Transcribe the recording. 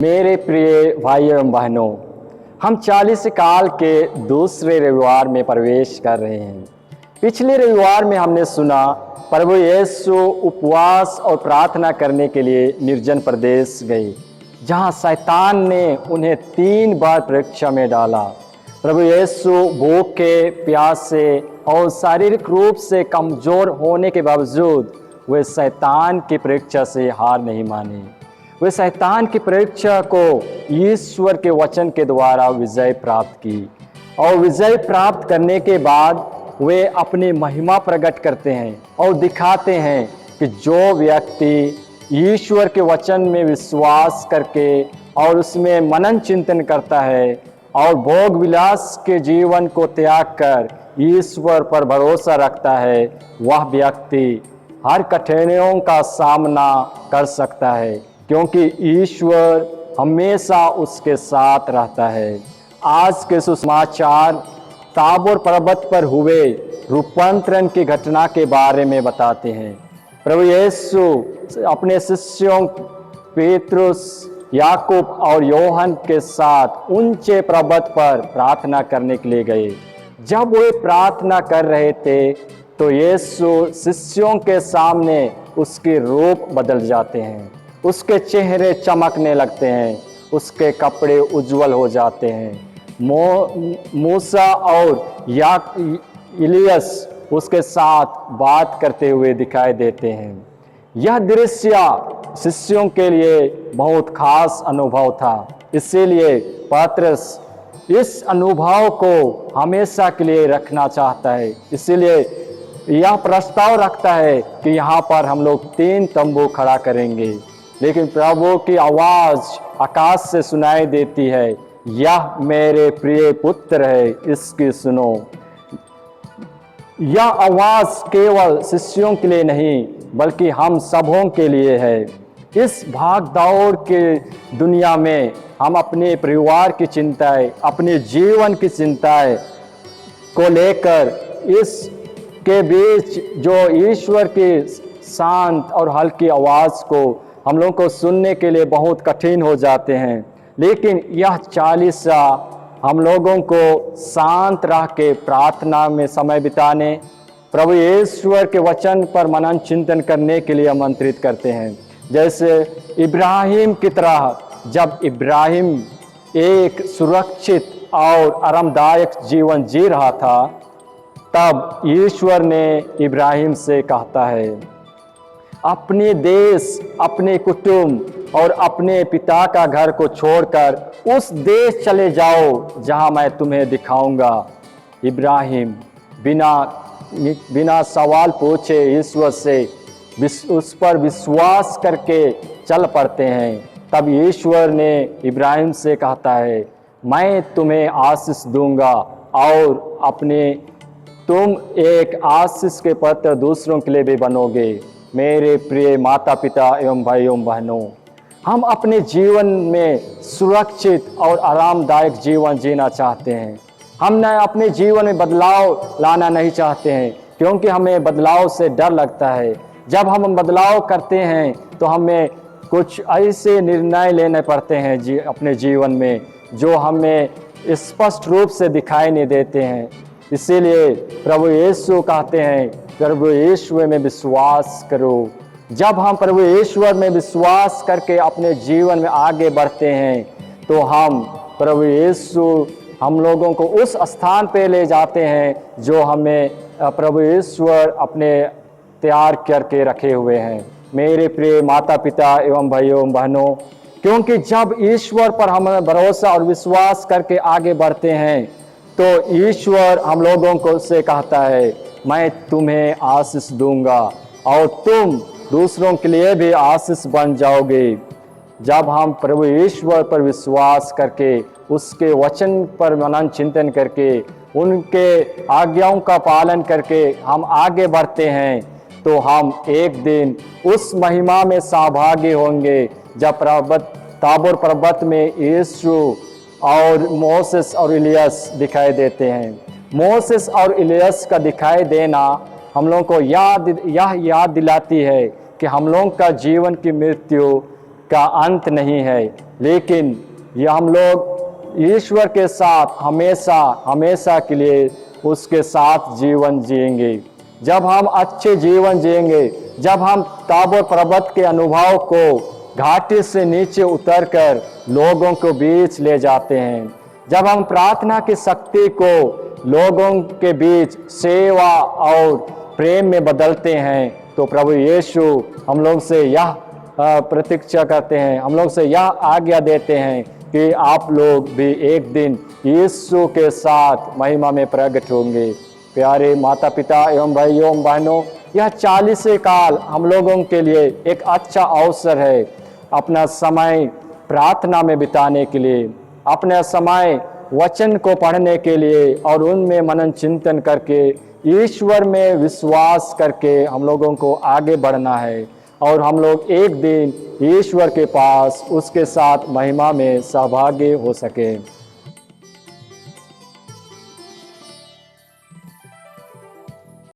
मेरे प्रिय भाइयों एवं बहनों, हम 40 काल के दूसरे रविवार में प्रवेश कर रहे हैं। पिछले रविवार में हमने सुना प्रभु यीशु उपवास और प्रार्थना करने के लिए निर्जन प्रदेश गए, जहां शैतान ने उन्हें 3 बार परीक्षा में डाला। प्रभु यीशु भूखे, प्यासे और शारीरिक रूप से कमजोर होने के बावजूद वे शैतान की परीक्षा से हार नहीं माने। वे शैतान की परीक्षा को ईश्वर के वचन के द्वारा विजय प्राप्त की और विजय प्राप्त करने के बाद वे अपनी महिमा प्रकट करते हैं और दिखाते हैं कि जो व्यक्ति ईश्वर के वचन में विश्वास करके और उसमें मनन चिंतन करता है और भोग विलास के जीवन को त्याग कर ईश्वर पर भरोसा रखता है, वह व्यक्ति हर कठिनाइयों का सामना कर सकता है, क्योंकि ईश्वर हमेशा उसके साथ रहता है। आज के सुसमाचार ताबोर पर्वत पर हुए रूपांतरण की घटना के बारे में बताते हैं। प्रभु यीशु अपने शिष्यों पेतरुस, याकूब और योहन के साथ ऊंचे पर्वत पर प्रार्थना करने के लिए गए। जब वे प्रार्थना कर रहे थे तो यीशु शिष्यों के सामने उसके रूप बदल जाते हैं, उसके चेहरे चमकने लगते हैं, उसके कपड़े उज्जवल हो जाते हैं। मूसा और इलियस उसके साथ बात करते हुए दिखाई देते हैं। यह दृश्य शिष्यों के लिए बहुत खास अनुभव था, इसीलिए पतरस इस अनुभव को हमेशा के लिए रखना चाहता है। इसीलिए यह प्रस्ताव रखता है कि यहाँ पर हम लोग 3 तंबू खड़ा करेंगे। लेकिन प्रभु की आवाज़ आकाश से सुनाई देती है, यह मेरे प्रिय पुत्र है, इसकी सुनो। यह आवाज़ केवल शिष्यों के लिए नहीं बल्कि हम सबों के लिए है। इस भाग दौड़ के दुनिया में हम अपने परिवार की चिंताएं, अपने जीवन की चिंताएं को लेकर इसके बीच जो ईश्वर की शांत और हल्की आवाज़ को हम लोगों को सुनने के लिए बहुत कठिन हो जाते हैं। लेकिन यह 40 हम लोगों को शांत रह के प्रार्थना में समय बिताने, प्रभु ईश्वर के वचन पर मनन चिंतन करने के लिए आमंत्रित करते हैं। जैसे इब्राहिम की तरह, जब इब्राहिम एक सुरक्षित और आरामदायक जीवन जी रहा था, तब ईश्वर ने इब्राहिम से कहता है, अपने देश, अपने कुटुंब और अपने पिता का घर को छोड़कर उस देश चले जाओ जहां मैं तुम्हें दिखाऊंगा। इब्राहिम बिना सवाल पूछे ईश्वर से उस पर विश्वास करके चल पड़ते हैं। तब ईश्वर ने इब्राहिम से कहता है, मैं तुम्हें आशीष दूंगा और तुम एक आशीष के पात्र दूसरों के लिए भी बनोगे। मेरे प्रिय माता पिता एवं भाइयों बहनों, हम अपने जीवन में सुरक्षित और आरामदायक जीवन जीना चाहते हैं। हम अपने जीवन में बदलाव लाना नहीं चाहते हैं, क्योंकि हमें बदलाव से डर लगता है। जब हम बदलाव करते हैं तो हमें कुछ ऐसे निर्णय लेने पड़ते हैं अपने जीवन में जो हमें स्पष्ट रूप से दिखाई नहीं देते हैं। इसीलिए प्रभु यीशु कहते हैं, प्रभु ईश्वर में विश्वास करो। जब हम प्रभु ईश्वर में विश्वास करके अपने जीवन में आगे बढ़ते हैं तो हम प्रभु यीशु हम लोगों को उस स्थान पे ले जाते हैं जो हमें प्रभु ईश्वर अपने तैयार करके रखे हुए हैं। मेरे प्रिय माता पिता एवं भाइयों बहनों, क्योंकि जब ईश्वर पर हम भरोसा और विश्वास करके आगे बढ़ते हैं तो ईश्वर हम लोगों को से कहता है, मैं तुम्हें आशीष दूंगा और तुम दूसरों के लिए भी आशीष बन जाओगे। जब हम प्रभु ईश्वर पर विश्वास करके उसके वचन पर मनन चिंतन करके उनके आज्ञाओं का पालन करके हम आगे बढ़ते हैं तो हम एक दिन उस महिमा में सहभागी होंगे जब ताबोर पर्वत में यीशु और मोसेस और इलियस दिखाई देते हैं। मोसेस और इलियस का दिखाई देना हम लोगों को यह याद दिलाती है कि हम लोगों का जीवन की मृत्यु का अंत नहीं है, लेकिन ये हम लोग ईश्वर के साथ हमेशा हमेशा के लिए उसके साथ जीवन जिएंगे। जब हम अच्छे जीवन जिएंगे, जब हम ताबोर पर्वत के अनुभव को घाटी से नीचे उतरकर लोगों को बीच ले जाते हैं, जब हम प्रार्थना की शक्ति को लोगों के बीच सेवा और प्रेम में बदलते हैं, तो प्रभु यीशु हम लोग से यह प्रतीक्षा करते हैं, हम लोग से यह आज्ञा देते हैं कि आप लोग भी एक दिन यीशु के साथ महिमा में प्रकट होंगे। प्यारे माता पिता एवं भाइयों एवं बहनों, यह 40 काल हम लोगों के लिए एक अच्छा अवसर है अपना समय प्रार्थना में बिताने के लिए, अपना समय वचन को पढ़ने के लिए और उनमें मनन चिंतन करके ईश्वर में विश्वास करके हम लोगों को आगे बढ़ना है और हम लोग एक दिन ईश्वर के पास उसके साथ महिमा में सहभागी हो सके।